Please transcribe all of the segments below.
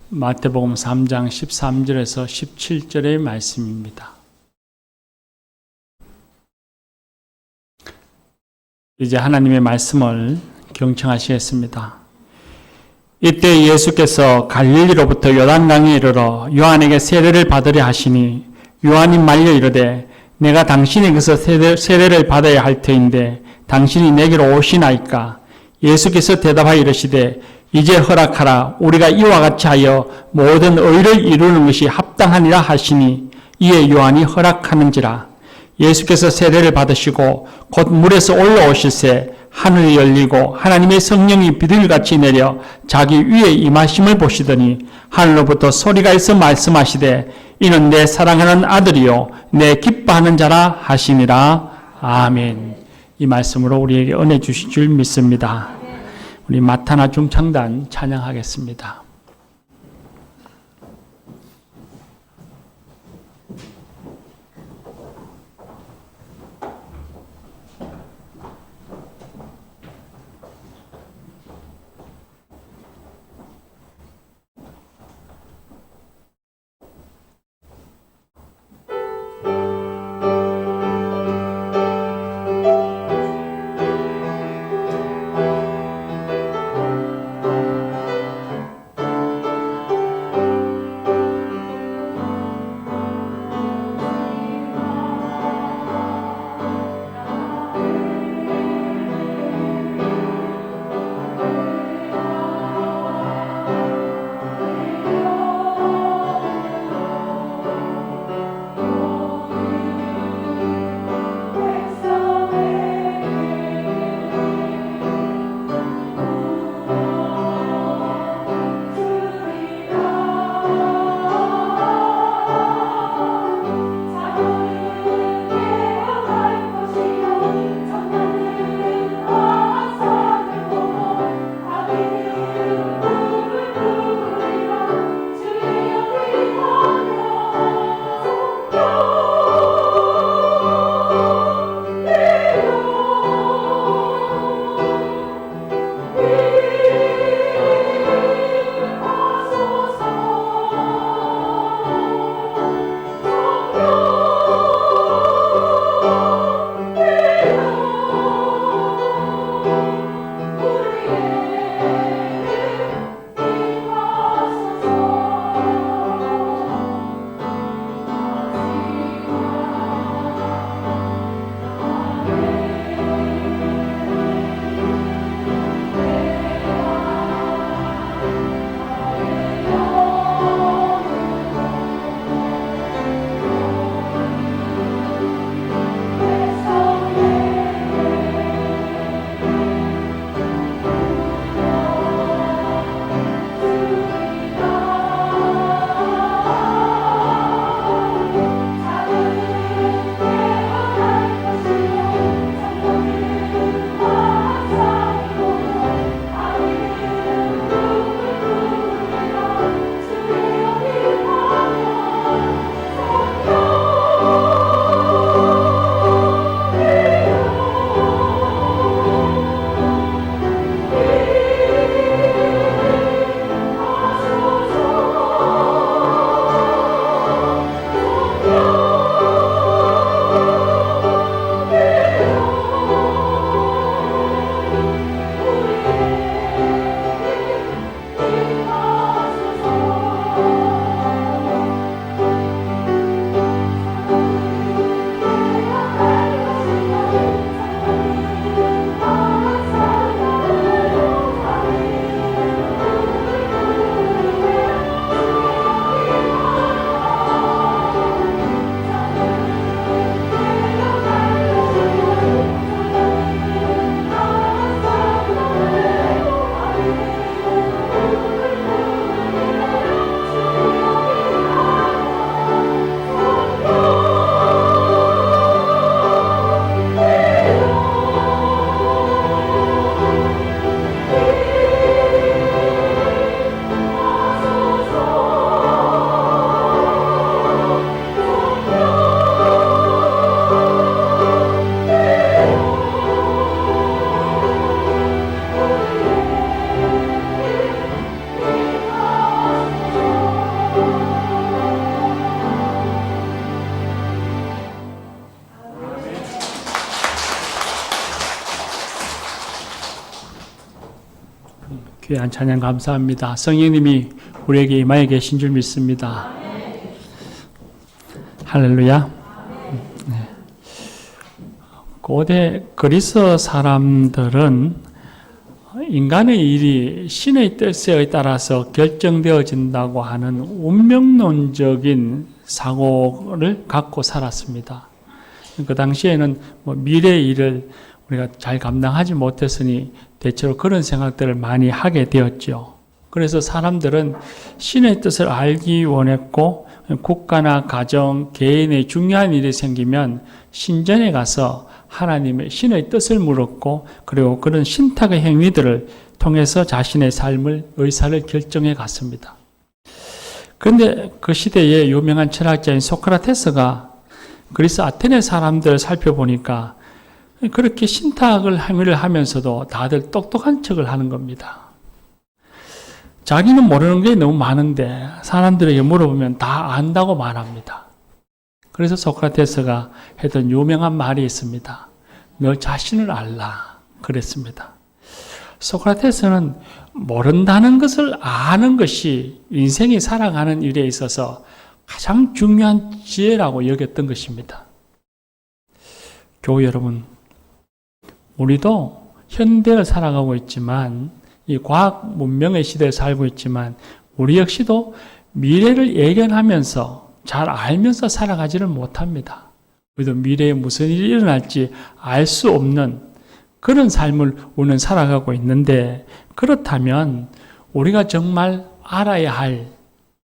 마태복음 3장 13절에서 17절의 말씀입니다. 이제 하나님의 말씀을 경청하시겠습니다. 이때 예수께서 갈릴리로부터 요단강에 이르러 요한에게 세례를 받으려 하시니 요한이 말려 이르되 내가 당신에게서 세례를 받아야 할 터인데 당신이 내게로 오시나이까? 예수께서 대답하여 이르시되 이제 허락하라. 우리가 이와 같이 하여 모든 의를 이루는 것이 합당하니라 하시니 이에 요한이 허락하는지라. 예수께서 세례를 받으시고 곧 물에서 올라오실새 하늘이 열리고 하나님의 성령이 비둘기같이 내려 자기 위에 임하심을 보시더니 하늘로부터 소리가 있어 말씀하시되 이는 내 사랑하는 아들이요 내 기뻐하는 자라 하시니라. 아멘. 이 말씀으로 우리에게 은혜 주실 줄 믿습니다. 우리 마타나 중창단 찬양하겠습니다. 귀한 찬양 감사합니다. 성령님이 우리에게 임하여 계신 줄 믿습니다. 할렐루야. 네. 고대 그리스 사람들은 인간의 일이 신의 뜻에 따라서 결정되어진다고 하는 운명론적인 사고를 갖고 살았습니다. 그 당시에는 미래의 일을 우리가 잘 감당하지 못했으니 대체로 그런 생각들을 많이 하게 되었죠. 그래서 사람들은 신의 뜻을 알기 원했고, 국가나 가정, 개인의 중요한 일이 생기면 신전에 가서 하나님의 신의 뜻을 물었고, 그리고 그런 신탁의 행위들을 통해서 자신의 삶을, 의사를 결정해 갔습니다. 그런데 그 시대의 유명한 철학자인 소크라테스가 그리스 아테네 사람들을 살펴보니까 그렇게 신탁을 행위를 하면서도 다들 똑똑한 척을 하는 겁니다. 자기는 모르는 게 너무 많은데 사람들에게 물어보면 다 안다고 말합니다. 그래서 소크라테스가 했던 유명한 말이 있습니다. 너 자신을 알라 그랬습니다. 소크라테스는 모른다는 것을 아는 것이 인생이 살아가는 일에 있어서 가장 중요한 지혜라고 여겼던 것입니다. 교우 여러분, 우리도 현대를 살아가고 있지만, 이 과학 문명의 시대에 살고 있지만, 우리 역시도 미래를 예견하면서 잘 알면서 살아가지를 못합니다. 우리도 미래에 무슨 일이 일어날지 알 수 없는 그런 삶을 우리는 살아가고 있는데, 그렇다면 우리가 정말 알아야 할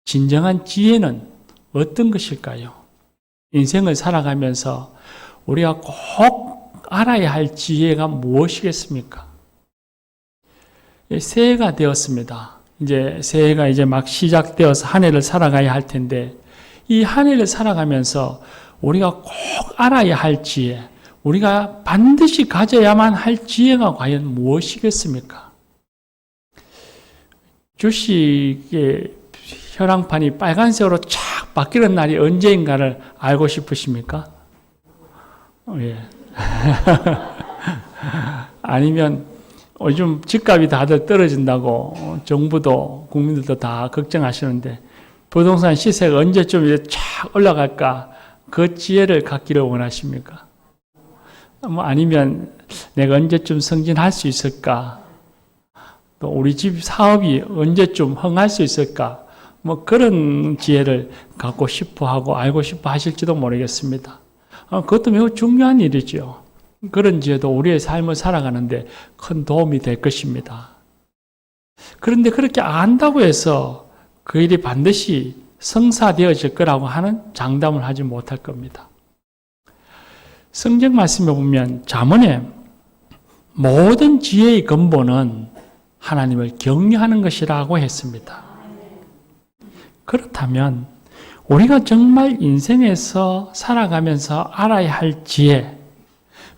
진정한 지혜는 어떤 것일까요? 인생을 살아가면서 우리가 꼭 알아야 할 지혜가 무엇이겠습니까? 새해가 되었습니다. 이제 새해가 이제 막 시작되어서 한 해를 살아가야 할 텐데, 이 한 해를 살아가면서 우리가 꼭 알아야 할 지혜, 우리가 반드시 가져야만 할 지혜가 과연 무엇이겠습니까? 주식의 혈앙판이 빨간색으로 쫙 바뀌는 날이 언제인가를 알고 싶으십니까? 예. 아니면 요즘 집값이 다들 떨어진다고 정부도 국민들도 다 걱정하시는데 부동산 시세가 언제쯤 이제 쫙 올라갈까 그 지혜를 갖기를 원하십니까? 아니면 내가 언제쯤 승진할 수 있을까? 또 우리 집 사업이 언제쯤 흥할 수 있을까? 그런 지혜를 갖고 싶어 하고 알고 싶어 하실지도 모르겠습니다. 그것도 매우 중요한 일이죠. 그런 지혜도 우리의 삶을 살아가는데 큰 도움이 될 것입니다. 그런데 그렇게 안다고 해서 그 일이 반드시 성사되어질 거라고 하는 장담을 하지 못할 겁니다. 성경 말씀에 보면 잠언에 모든 지혜의 근본은 하나님을 경외하는 것이라고 했습니다. 그렇다면 우리가 정말 인생에서 살아가면서 알아야 할 지혜,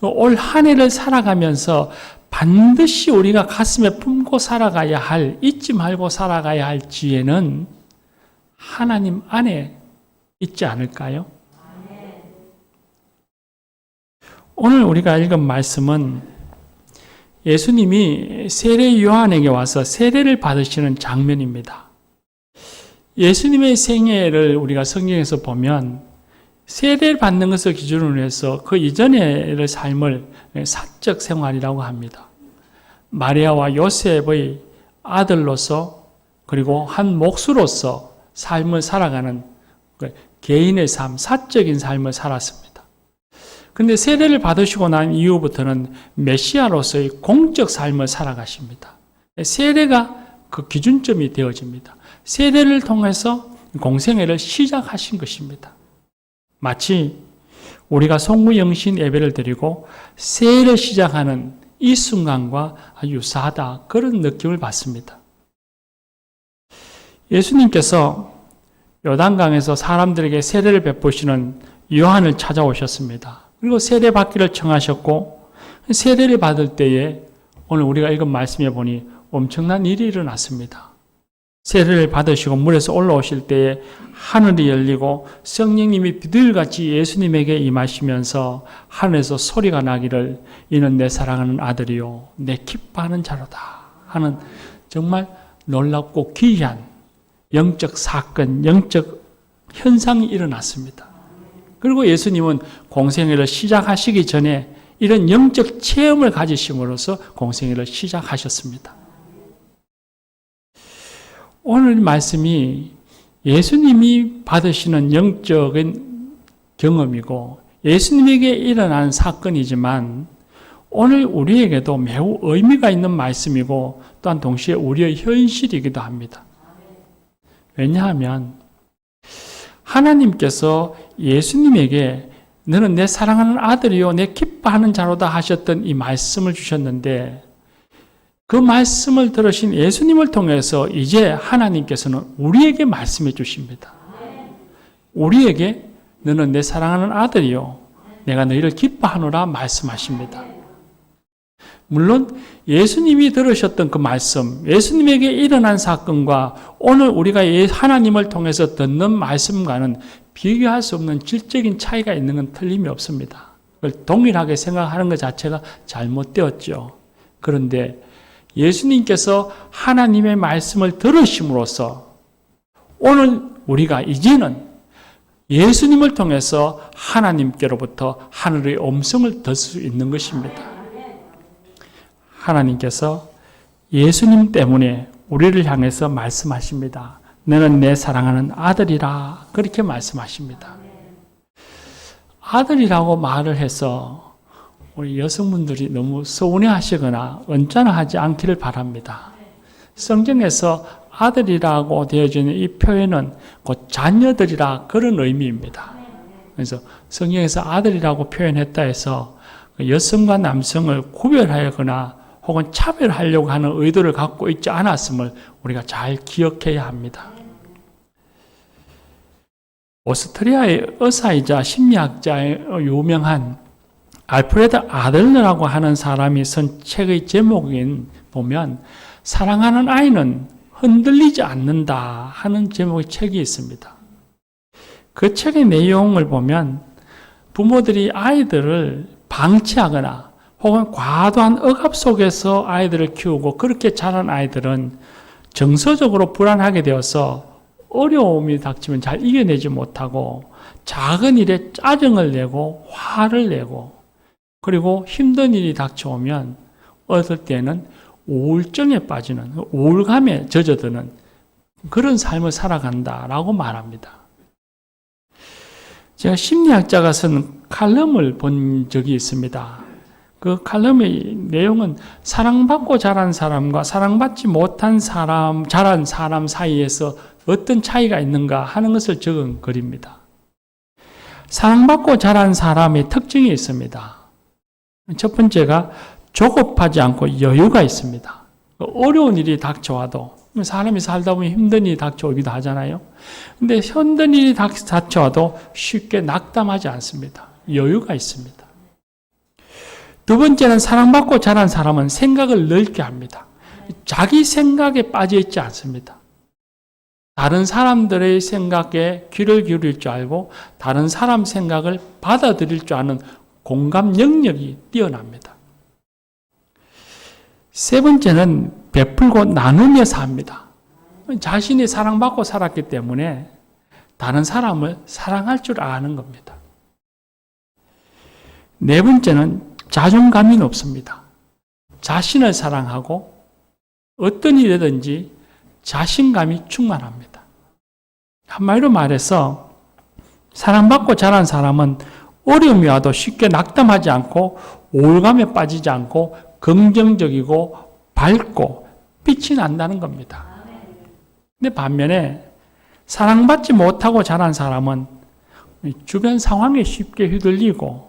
올 한 해를 살아가면서 반드시 우리가 가슴에 품고 살아가야 할, 잊지 말고 살아가야 할 지혜는 하나님 안에 있지 않을까요? 오늘 우리가 읽은 말씀은 예수님이 세례 요한에게 와서 세례를 받으시는 장면입니다. 예수님의 생애를 우리가 성경에서 보면 세례를 받는 것을 기준으로 해서 그 이전의 삶을 사적 생활이라고 합니다. 마리아와 요셉의 아들로서 그리고 한 목수로서 삶을 살아가는 개인의 삶, 사적인 삶을 살았습니다. 그런데 세례를 받으시고 난 이후부터는 메시아로서의 공적 삶을 살아가십니다. 세례가 그 기준점이 되어집니다. 세례를 통해서 공생애를 시작하신 것입니다. 마치 우리가 성무영신 예배를 드리고 세례를 시작하는 이 순간과 유사하다 그런 느낌을 받습니다. 예수님께서 요단강에서 사람들에게 세례를 베푸시는 요한을 찾아오셨습니다. 그리고 세례 받기를 청하셨고 세례를 받을 때에 오늘 우리가 읽은 말씀에 보니 엄청난 일이 일어났습니다. 세례를 받으시고 물에서 올라오실 때에 하늘이 열리고 성령님이 비둘기같이 예수님에게 임하시면서 하늘에서 소리가 나기를 이는 내 사랑하는 아들이요 내 기뻐하는 자로다 하는 정말 놀랍고 기이한 영적 사건, 영적 현상이 일어났습니다. 그리고 예수님은 공생애를 시작하시기 전에 이런 영적 체험을 가지심으로써 공생애를 시작하셨습니다. 오늘 말씀이 예수님이 받으시는 영적인 경험이고 예수님에게 일어난 사건이지만 오늘 우리에게도 매우 의미가 있는 말씀이고 또한 동시에 우리의 현실이기도 합니다. 왜냐하면 하나님께서 예수님에게 너는 내 사랑하는 아들이요 내 기뻐하는 자로다 하셨던 이 말씀을 주셨는데 그 말씀을 들으신 예수님을 통해서 이제 하나님께서는 우리에게 말씀해 주십니다. 우리에게 너는 내 사랑하는 아들이요 내가 너희를 기뻐하노라 말씀하십니다. 물론 예수님이 들으셨던 그 말씀, 예수님에게 일어난 사건과 오늘 우리가 하나님을 통해서 듣는 말씀과는 비교할 수 없는 질적인 차이가 있는 건 틀림이 없습니다. 그걸 동일하게 생각하는 것 자체가 잘못되었죠. 그런데 예수님께서 하나님의 말씀을 들으심으로써 오늘 우리가 이제는 예수님을 통해서 하나님께로부터 하늘의 음성을 들을 수 있는 것입니다. 하나님께서 예수님 때문에 우리를 향해서 말씀하십니다. 너는 내 사랑하는 아들이라 그렇게 말씀하십니다. 아들이라고 말을 해서 우리 여성분들이 너무 서운해하시거나 언짢아하지 않기를 바랍니다. 성경에서 아들이라고 되어지는 이 표현은 곧 자녀들이라 그런 의미입니다. 그래서 성경에서 아들이라고 표현했다 해서 여성과 남성을 구별하거나 혹은 차별하려고 하는 의도를 갖고 있지 않았음을 우리가 잘 기억해야 합니다. 오스트리아의 의사이자 심리학자의 유명한 알프레드 아들러라고 하는 사람이 쓴 책의 제목인 보면 사랑하는 아이는 흔들리지 않는다 하는 제목의 책이 있습니다. 그 책의 내용을 보면 부모들이 아이들을 방치하거나 혹은 과도한 억압 속에서 아이들을 키우고 그렇게 자란 아이들은 정서적으로 불안하게 되어서 어려움이 닥치면 잘 이겨내지 못하고 작은 일에 짜증을 내고 화를 내고 그리고 힘든 일이 닥쳐오면 어떨 때는 우울증에 빠지는 우울감에 젖어드는 그런 삶을 살아간다라고 말합니다. 제가 심리학자가 쓴 칼럼을 본 적이 있습니다. 그 칼럼의 내용은 사랑받고 자란 사람과 사랑받지 못한 사람, 자란 사람 사이에서 어떤 차이가 있는가 하는 것을 적은 글입니다. 사랑받고 자란 사람의 특징이 있습니다. 첫 번째가 조급하지 않고 여유가 있습니다. 어려운 일이 닥쳐와도 사람이 살다 보면 힘든 일이 닥쳐오기도 하잖아요. 근데 힘든 일이 닥쳐와도 쉽게 낙담하지 않습니다. 여유가 있습니다. 두 번째는 사랑받고 자란 사람은 생각을 넓게 합니다. 자기 생각에 빠져 있지 않습니다. 다른 사람들의 생각에 귀를 기울일 줄 알고 다른 사람 생각을 받아들일 줄 아는 공감 영역이 뛰어납니다. 세 번째는 베풀고 나누며 삽니다. 자신이 사랑받고 살았기 때문에 다른 사람을 사랑할 줄 아는 겁니다. 네 번째는 자존감이 높습니다. 자신을 사랑하고 어떤 일이든지 자신감이 충만합니다. 한마디로 말해서 사랑받고 자란 사람은 어려움이 와도 쉽게 낙담하지 않고 우울감에 빠지지 않고 긍정적이고 밝고 빛이 난다는 겁니다. 근데 반면에 사랑받지 못하고 자란 사람은 주변 상황에 쉽게 휘둘리고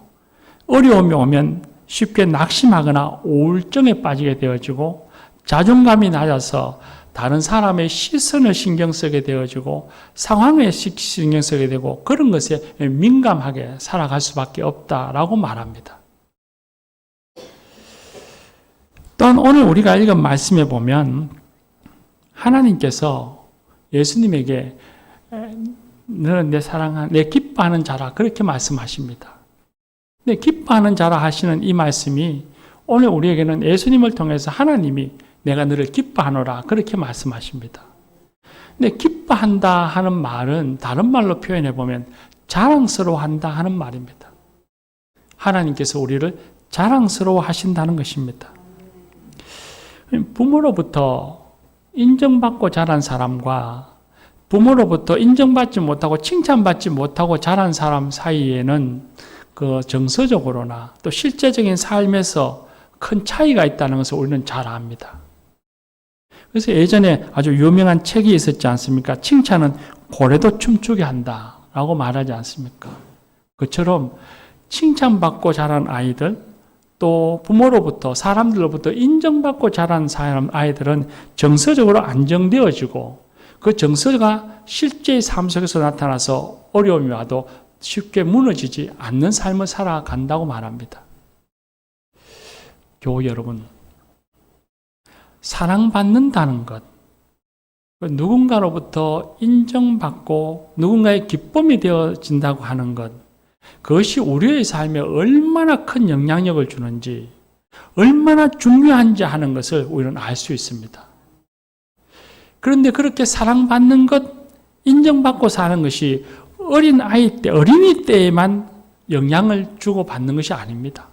어려움이 오면 쉽게 낙심하거나 우울증에 빠지게 되어지고 자존감이 낮아서 다른 사람의 시선을 신경 쓰게 되어지고 상황에 신경 쓰게 되고 그런 것에 민감하게 살아갈 수밖에 없다라고 말합니다. 또한 오늘 우리가 읽은 말씀에 보면 하나님께서 예수님에게 너는 내 사랑하는 내 기뻐하는 자라 그렇게 말씀하십니다. 내 기뻐하는 자라 하시는 이 말씀이 오늘 우리에게는 예수님을 통해서 하나님이 내가 너를 기뻐하노라. 그렇게 말씀하십니다. 근데 기뻐한다 하는 말은 다른 말로 표현해 보면 자랑스러워한다 하는 말입니다. 하나님께서 우리를 자랑스러워 하신다는 것입니다. 부모로부터 인정받고 자란 사람과 부모로부터 인정받지 못하고 칭찬받지 못하고 자란 사람 사이에는 그 정서적으로나 또 실제적인 삶에서 큰 차이가 있다는 것을 우리는 잘 압니다. 그래서 예전에 아주 유명한 책이 있었지 않습니까? 칭찬은 고래도 춤추게 한다라고 말하지 않습니까? 그처럼 칭찬받고 자란 아이들, 또 부모로부터 사람들로부터 인정받고 자란 아이들은 정서적으로 안정되어지고 그 정서가 실제의 삶 속에서 나타나서 어려움이 와도 쉽게 무너지지 않는 삶을 살아간다고 말합니다. 교우 여러분, 사랑받는다는 것, 누군가로부터 인정받고 누군가의 기쁨이 되어진다고 하는 것, 그것이 우리의 삶에 얼마나 큰 영향력을 주는지, 얼마나 중요한지 하는 것을 우리는 알 수 있습니다. 그런데 그렇게 사랑받는 것, 인정받고 사는 것이 어린이 때에만 영향을 주고 받는 것이 아닙니다.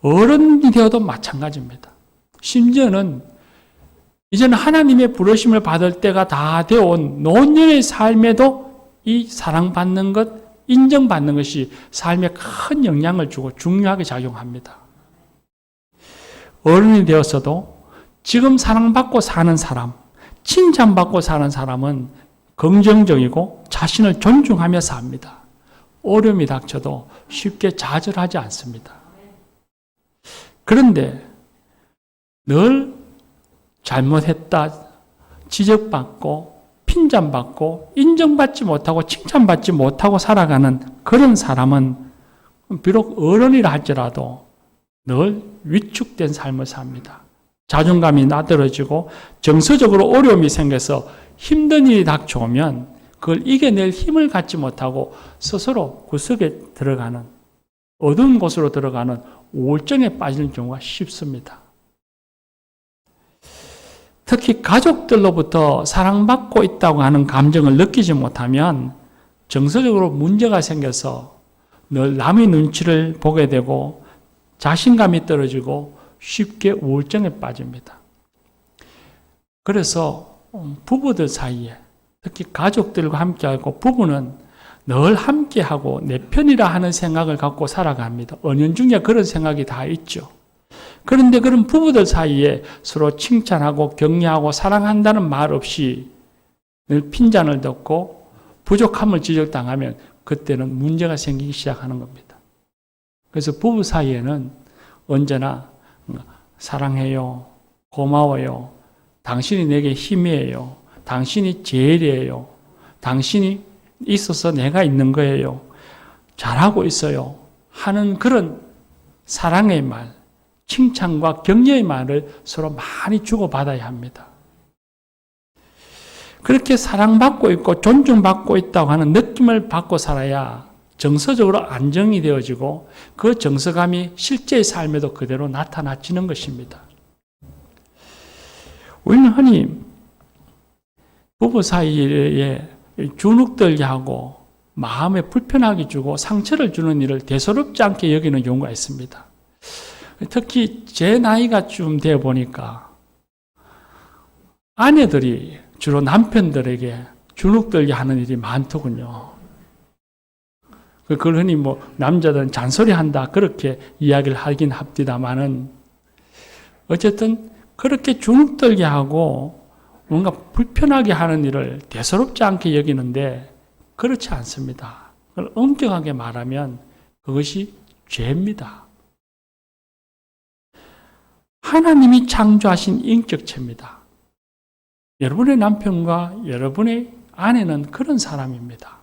어른이 되어도 마찬가지입니다. 심지어는 이제는 하나님의 부르심을 받을 때가 다 되어온 노년의 삶에도 이 사랑받는 것, 인정받는 것이 삶에 큰 영향을 주고 중요하게 작용합니다. 어른이 되어서도 지금 사랑받고 사는 사람, 칭찬받고 사는 사람은 긍정적이고 자신을 존중하며 삽니다. 어려움이 닥쳐도 쉽게 좌절하지 않습니다. 그런데 늘 잘못했다, 지적받고, 핀잔받고, 인정받지 못하고, 칭찬받지 못하고 살아가는 그런 사람은 비록 어른이라 할지라도 늘 위축된 삶을 삽니다. 자존감이 나들어지고 정서적으로 어려움이 생겨서 힘든 일이 닥쳐오면 그걸 이겨낼 힘을 갖지 못하고 스스로 구석에 들어가는, 어두운 곳으로 들어가는 우울증에 빠지는 경우가 쉽습니다. 특히 가족들로부터 사랑받고 있다고 하는 감정을 느끼지 못하면 정서적으로 문제가 생겨서 늘 남의 눈치를 보게 되고 자신감이 떨어지고 쉽게 우울증에 빠집니다. 그래서 부부들 사이에, 특히 가족들과 함께하고 부부는 늘 함께하고 내 편이라 하는 생각을 갖고 살아갑니다. 은연중에 그런 생각이 다 있죠. 그런데 그런 부부들 사이에 서로 칭찬하고 격려하고 사랑한다는 말 없이 늘 핀잔을 듣고 부족함을 지적당하면 그때는 문제가 생기기 시작하는 겁니다. 그래서 부부 사이에는 언제나 사랑해요, 고마워요, 당신이 내게 힘이에요, 당신이 제일이에요, 당신이 있어서 내가 있는 거예요, 잘하고 있어요 하는 그런 사랑의 말, 칭찬과 격려의 말을 서로 많이 주고받아야 합니다. 그렇게 사랑받고 있고 존중받고 있다고 하는 느낌을 받고 살아야 정서적으로 안정이 되어지고 그 정서감이 실제의 삶에도 그대로 나타나지는 것입니다. 우리는 흔히 부부 사이에 주눅들게 하고 마음에 불편하게 주고 상처를 주는 일을 대수롭지 않게 여기는 경우가 있습니다. 특히 제 나이가 좀 되어 보니까 아내들이 주로 남편들에게 주눅들게 하는 일이 많더군요. 그걸 흔히 남자들은 잔소리한다 그렇게 이야기를 하긴 합디다마는 어쨌든 그렇게 주눅들게 하고 뭔가 불편하게 하는 일을 대수롭지 않게 여기는데 그렇지 않습니다. 그걸 엄격하게 말하면 그것이 죄입니다. 하나님이 창조하신 인격체입니다. 여러분의 남편과 여러분의 아내는 그런 사람입니다.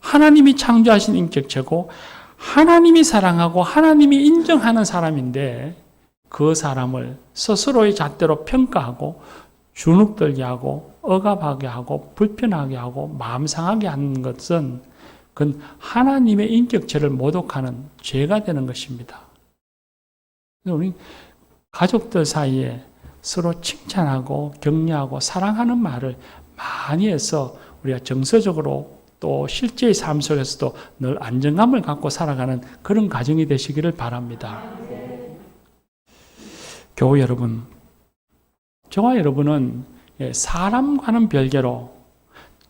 하나님이 창조하신 인격체고 하나님이 사랑하고 하나님이 인정하는 사람인데 그 사람을 스스로의 잣대로 평가하고 주눅들게 하고 억압하게 하고 불편하게 하고 마음 상하게 하는 것은 그건 하나님의 인격체를 모독하는 죄가 되는 것입니다. 우리 가족들 사이에 서로 칭찬하고 격려하고 사랑하는 말을 많이 해서 우리가 정서적으로 또 실제의 삶 속에서도 늘 안정감을 갖고 살아가는 그런 가정이 되시기를 바랍니다. 교우 여러분, 저와 여러분은 사람과는 별개로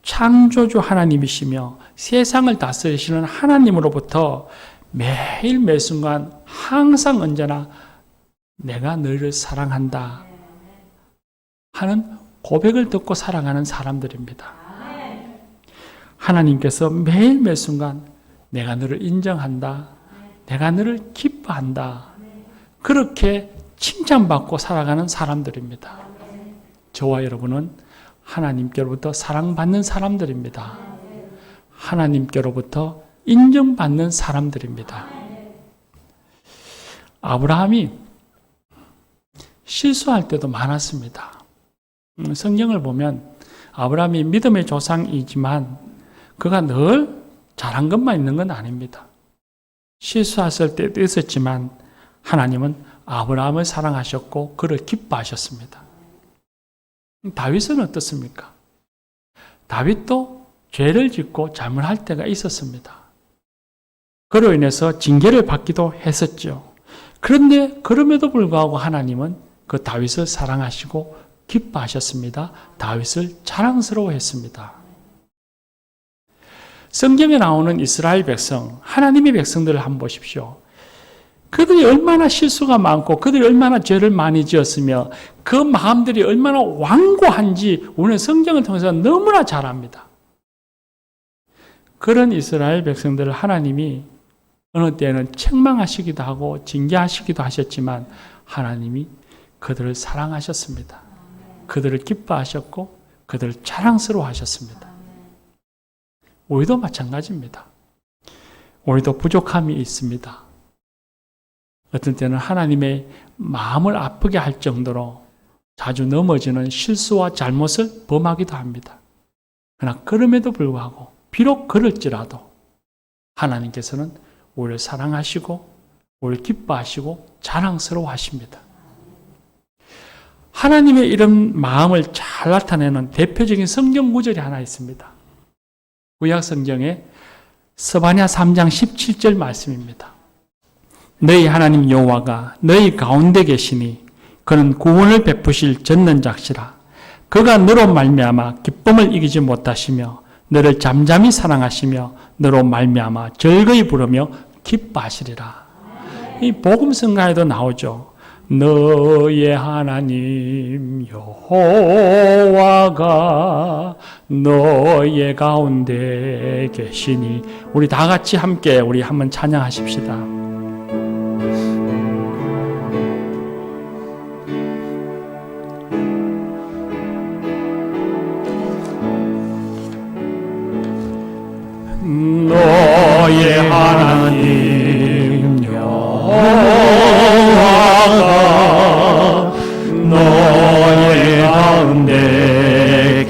창조주 하나님이시며 세상을 다스리시는 하나님으로부터 매일 매순간 항상 언제나 내가 너희를 사랑한다 하는 고백을 듣고 살아가는 사람들입니다. 하나님께서 매일 매순간 내가 너를 인정한다, 내가 너를 기뻐한다, 그렇게 칭찬받고 살아가는 사람들입니다. 저와 여러분은 하나님께로부터 사랑받는 사람들입니다. 하나님께로부터 인정받는 사람들입니다. 아브라함이 실수할 때도 많았습니다. 성경을 보면 아브라함이 믿음의 조상이지만 그가 늘 잘한 것만 있는 건 아닙니다. 실수했을 때도 있었지만 하나님은 아브라함을 사랑하셨고 그를 기뻐하셨습니다. 다윗은 어떻습니까? 다윗도 죄를 짓고 잘못할 때가 있었습니다. 그로 인해서 징계를 받기도 했었죠. 그런데 그럼에도 불구하고 하나님은 그 다윗을 사랑하시고 기뻐하셨습니다. 다윗을 자랑스러워했습니다. 성경에 나오는 이스라엘 백성, 하나님의 백성들을 한번 보십시오. 그들이 얼마나 실수가 많고 그들이 얼마나 죄를 많이 지었으며 그 마음들이 얼마나 완고한지 우리는 성경을 통해서 너무나 잘 압니다. 그런 이스라엘 백성들을 하나님이 어느 때는 책망하시기도 하고 징계하시기도 하셨지만 하나님이 그들을 사랑하셨습니다. 그들을 기뻐하셨고 그들을 자랑스러워하셨습니다. 우리도 마찬가지입니다. 우리도 부족함이 있습니다. 어떤 때는 하나님의 마음을 아프게 할 정도로 자주 넘어지는 실수와 잘못을 범하기도 합니다. 그러나 그럼에도 불구하고 비록 그럴지라도 하나님께서는 우리를 사랑하시고 우리를 기뻐하시고 자랑스러워하십니다. 하나님의 이런 마음을 잘 나타내는 대표적인 성경 구절이 하나 있습니다. 구약 성경의 스바냐 3장 17절 말씀입니다. 너희 하나님 여호와가 너희 가운데 계시니 그는 구원을 베푸실 전능자시라. 그가 너로 말미암아 기쁨을 이기지 못하시며 너를 잠잠히 사랑하시며 너로 말미암아 즐거이 부르며 기뻐하시리라. 이 복음성가에도 나오죠. 너의 하나님 여호와가 너의 가운데 계시니. 우리 다 같이 함께 우리 한번 찬양하십시다. 너의 하나님 여호와가 너의 가운데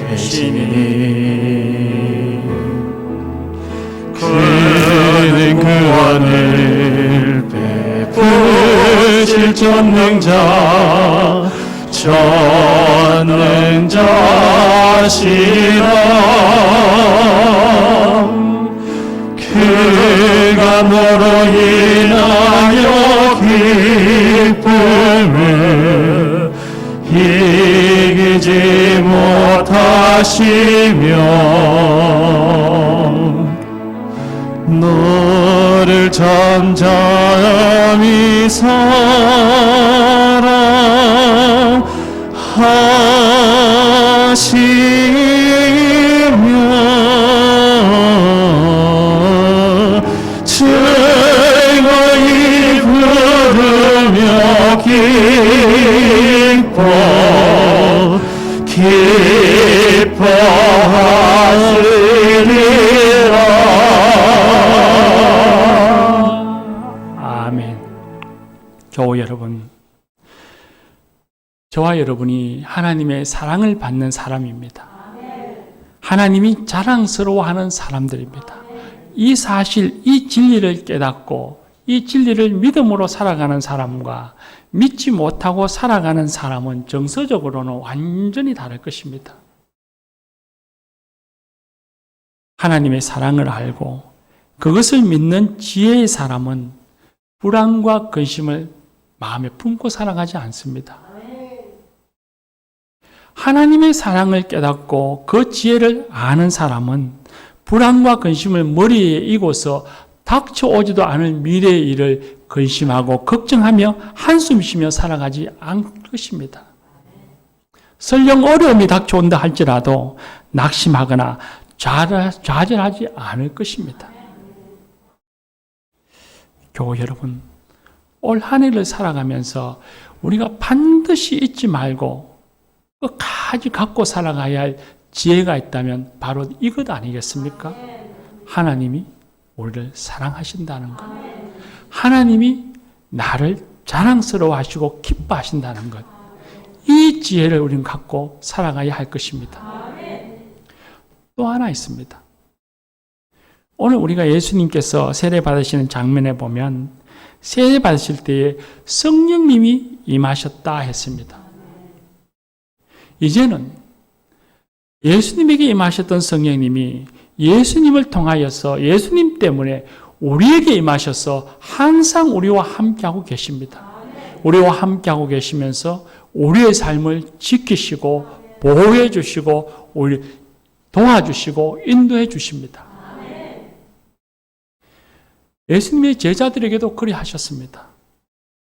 계시니 그는 그 안을 베푸실 전능자시라. 그가 너로 인하여 기쁨을 이기지 못하시며 너를 잠잠히 사랑하시며 즐거이 부르며 기뻐하시리라. 아멘. 교우 여러분, 저와 여러분이 하나님의 사랑을 받는 사람입니다. 하나님이 자랑스러워하는 사람들입니다. 이 사실, 이 진리를 깨닫고 이 진리를 믿음으로 살아가는 사람과 믿지 못하고 살아가는 사람은 정서적으로는 완전히 다를 것입니다. 하나님의 사랑을 알고 그것을 믿는 지혜의 사람은 불안과 근심을 마음에 품고 살아가지 않습니다. 하나님의 사랑을 깨닫고 그 지혜를 아는 사람은 불안과 근심을 머리에 이고서 닥쳐오지도 않을 미래의 일을 근심하고 걱정하며 한숨 쉬며 살아가지 않을 것입니다. 설령 어려움이 닥쳐온다 할지라도 낙심하거나 좌절하지 않을 것입니다. 교우 여러분, 올 한 해를 살아가면서 우리가 반드시 잊지 말고 끝까지 갖고 살아가야 할 지혜가 있다면 바로 이것 아니겠습니까? 하나님이 우리를 사랑하신다는 것. 하나님이 나를 자랑스러워 하시고 기뻐하신다는 것. 이 지혜를 우리는 갖고 살아가야 할 것입니다. 또 하나 있습니다. 오늘 우리가 예수님께서 세례 받으시는 장면에 보면 세례 받으실 때에 성령님이 임하셨다 했습니다. 이제는 예수님에게 임하셨던 성령님이 예수님을 통하여서 예수님 때문에 우리에게 임하셔서 항상 우리와 함께하고 계십니다. 우리와 함께하고 계시면서 우리의 삶을 지키시고 보호해 주시고 우리 도와주시고 인도해 주십니다. 예수님의 제자들에게도 그리 하셨습니다.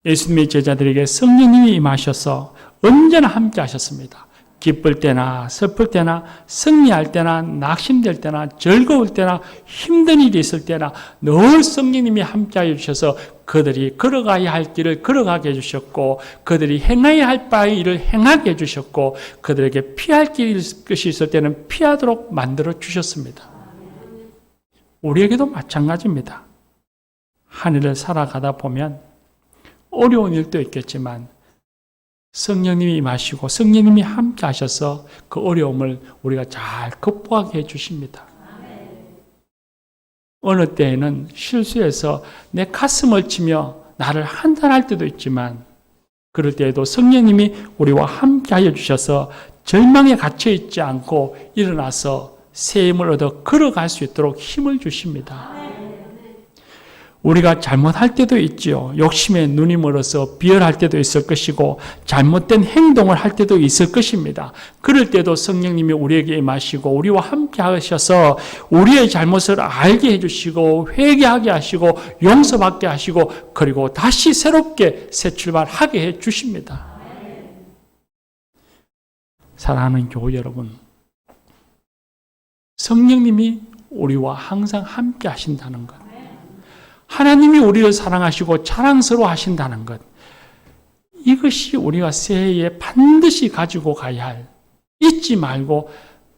예수님의 제자들에게 성령님이 임하셔서 언제나 함께 하셨습니다. 기쁠 때나 슬플 때나 승리할 때나 낙심될 때나 즐거울 때나 힘든 일이 있을 때나 늘 성령님이 함께하여 주셔서 그들이 걸어가야 할 길을 걸어가게 해주셨고 그들이 행해야 할 바의 일을 행하게 해주셨고 그들에게 피할 것이 있을 때는 피하도록 만들어 주셨습니다. 우리에게도 마찬가지입니다. 한 해를 살아가다 보면 어려운 일도 있겠지만 성령님이 임하시고 성령님이 함께 하셔서 그 어려움을 우리가 잘 극복하게 해주십니다. 어느 때에는 실수해서 내 가슴을 치며 나를 한탄할 때도 있지만 그럴 때에도 성령님이 우리와 함께 하여 주셔서 절망에 갇혀 있지 않고 일어나서 새 힘을 얻어 걸어갈 수 있도록 힘을 주십니다. 우리가 잘못할 때도 있지요. 욕심에 눈이 멀어서 비열할 때도 있을 것이고 잘못된 행동을 할 때도 있을 것입니다. 그럴 때도 성령님이 우리에게 임하시고 우리와 함께 하셔서 우리의 잘못을 알게 해주시고 회개하게 하시고 용서받게 하시고 그리고 다시 새롭게 새 출발하게 해주십니다. 사랑하는 교우 여러분, 성령님이 우리와 항상 함께 하신다는 것, 하나님이 우리를 사랑하시고 자랑스러워 하신다는 것, 이것이 우리가 새해에 반드시 가지고 가야 할, 잊지 말고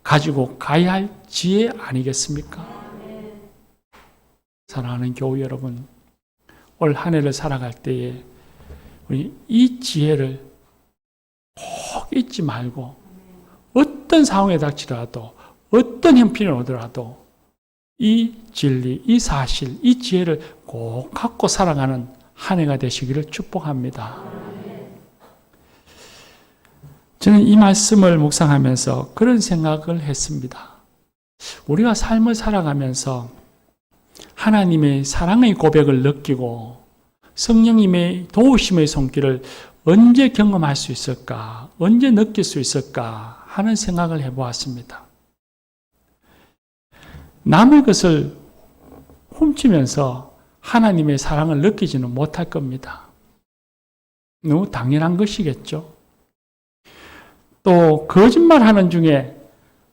가지고 가야 할 지혜 아니겠습니까? 사랑하는 교우 여러분, 올 한 해를 살아갈 때에 우리 이 지혜를 꼭 잊지 말고 어떤 상황에 닥치더라도 어떤 형편이 오더라도 이 진리, 이 사실, 이 지혜를 꼭 갖고 살아가는 한 해가 되시기를 축복합니다. 저는 이 말씀을 묵상하면서 그런 생각을 했습니다. 우리가 삶을 살아가면서 하나님의 사랑의 고백을 느끼고 성령님의 도우심의 손길을 언제 경험할 수 있을까? 언제 느낄 수 있을까? 하는 생각을 해보았습니다. 남의 것을 훔치면서 하나님의 사랑을 느끼지는 못할 겁니다. 너무 당연한 것이겠죠. 또 거짓말하는 중에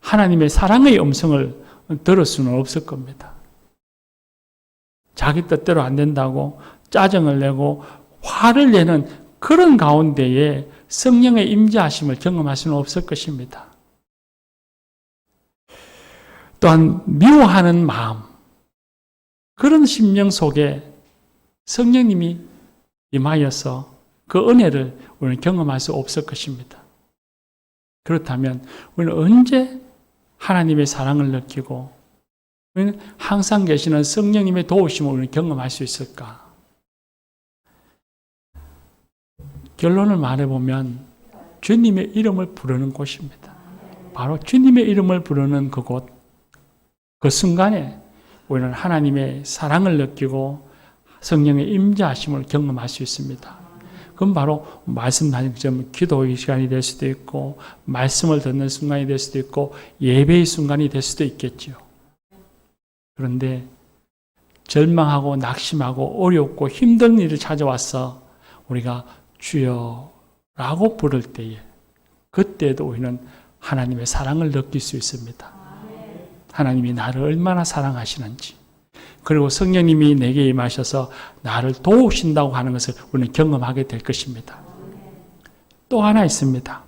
하나님의 사랑의 음성을 들을 수는 없을 겁니다. 자기 뜻대로 안 된다고 짜증을 내고 화를 내는 그런 가운데에 성령의 임재하심을 경험할 수는 없을 것입니다. 또한 미워하는 마음, 그런 심령 속에 성령님이 임하여서 그 은혜를 우리는 경험할 수 없을 것입니다. 그렇다면 우리는 언제 하나님의 사랑을 느끼고 우리는 항상 계시는 성령님의 도우심을 우리는 경험할 수 있을까? 결론을 말해보면 주님의 이름을 부르는 곳입니다. 바로 주님의 이름을 부르는 그곳, 그 순간에 우리는 하나님의 사랑을 느끼고 성령의 임재하심을 경험할 수 있습니다. 그건 바로 말씀하신 것처럼 기도의 시간이 될 수도 있고 말씀을 듣는 순간이 될 수도 있고 예배의 순간이 될 수도 있겠죠. 그런데 절망하고 낙심하고 어렵고 힘든 일을 찾아와서 우리가 주여라고 부를 때에 그때도 우리는 하나님의 사랑을 느낄 수 있습니다. 하나님이 나를 얼마나 사랑하시는지, 그리고 성령님이 내게 임하셔서 나를 도우신다고 하는 것을 우리는 경험하게 될 것입니다. 또 하나 있습니다.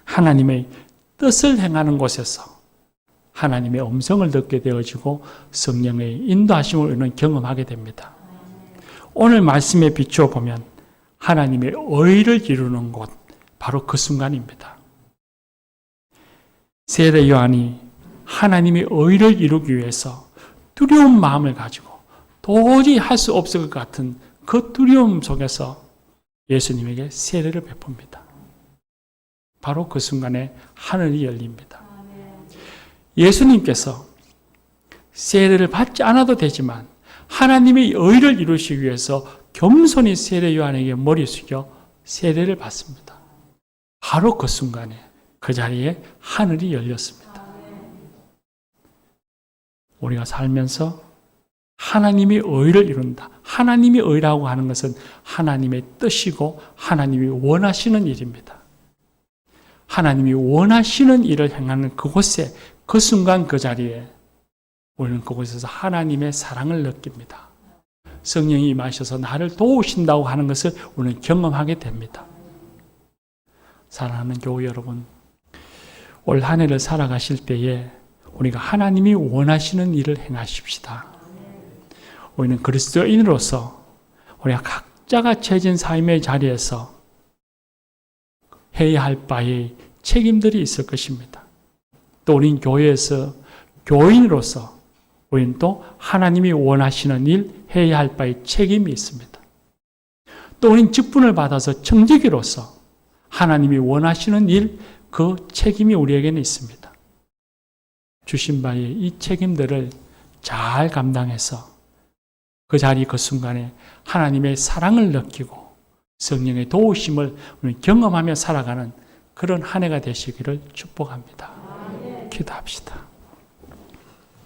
하나님의 뜻을 행하는 곳에서 하나님의 음성을 듣게 되어지고 성령의 인도하심을 우리는 경험하게 됩니다. 오늘 말씀에 비추어 보면 하나님의 의를 이루는 곳, 바로 그 순간입니다. 세례 요한이 하나님의 의를 이루기 위해서 두려운 마음을 가지고 도저히 할 수 없을 것 같은 그 두려움 속에서 예수님에게 세례를 베풉니다. 바로 그 순간에 하늘이 열립니다. 예수님께서 세례를 받지 않아도 되지만 하나님의 의를 이루시기 위해서 겸손히 세례 요한에게 머리 숙여 세례를 받습니다. 바로 그 순간에 그 자리에 하늘이 열렸습니다. 우리가 살면서 하나님의 의를 이룬다. 하나님의 의라고 하는 것은 하나님의 뜻이고 하나님이 원하시는 일입니다. 하나님이 원하시는 일을 행하는 그곳에, 그 순간 그 자리에 우리는 그곳에서 하나님의 사랑을 느낍니다. 성령이 임하셔서 나를 도우신다고 하는 것을 우리는 경험하게 됩니다. 사랑하는 교회 여러분, 올 한 해를 살아가실 때에 우리가 하나님이 원하시는 일을 행하십시다. 우리는 그리스도인으로서 우리가 각자가 처해진 삶의 자리에서 해야 할 바의 책임들이 있을 것입니다. 또 우리는 교회에서 교인으로서 우리는 또 하나님이 원하시는 일, 해야 할 바의 책임이 있습니다. 또 우리는 직분을 받아서 청지기로서 하나님이 원하시는 일, 그 책임이 우리에게는 있습니다. 주신 바의 이 책임들을 잘 감당해서 그 자리 그 순간에 하나님의 사랑을 느끼고 성령의 도우심을 경험하며 살아가는 그런 한 해가 되시기를 축복합니다. 기도합시다.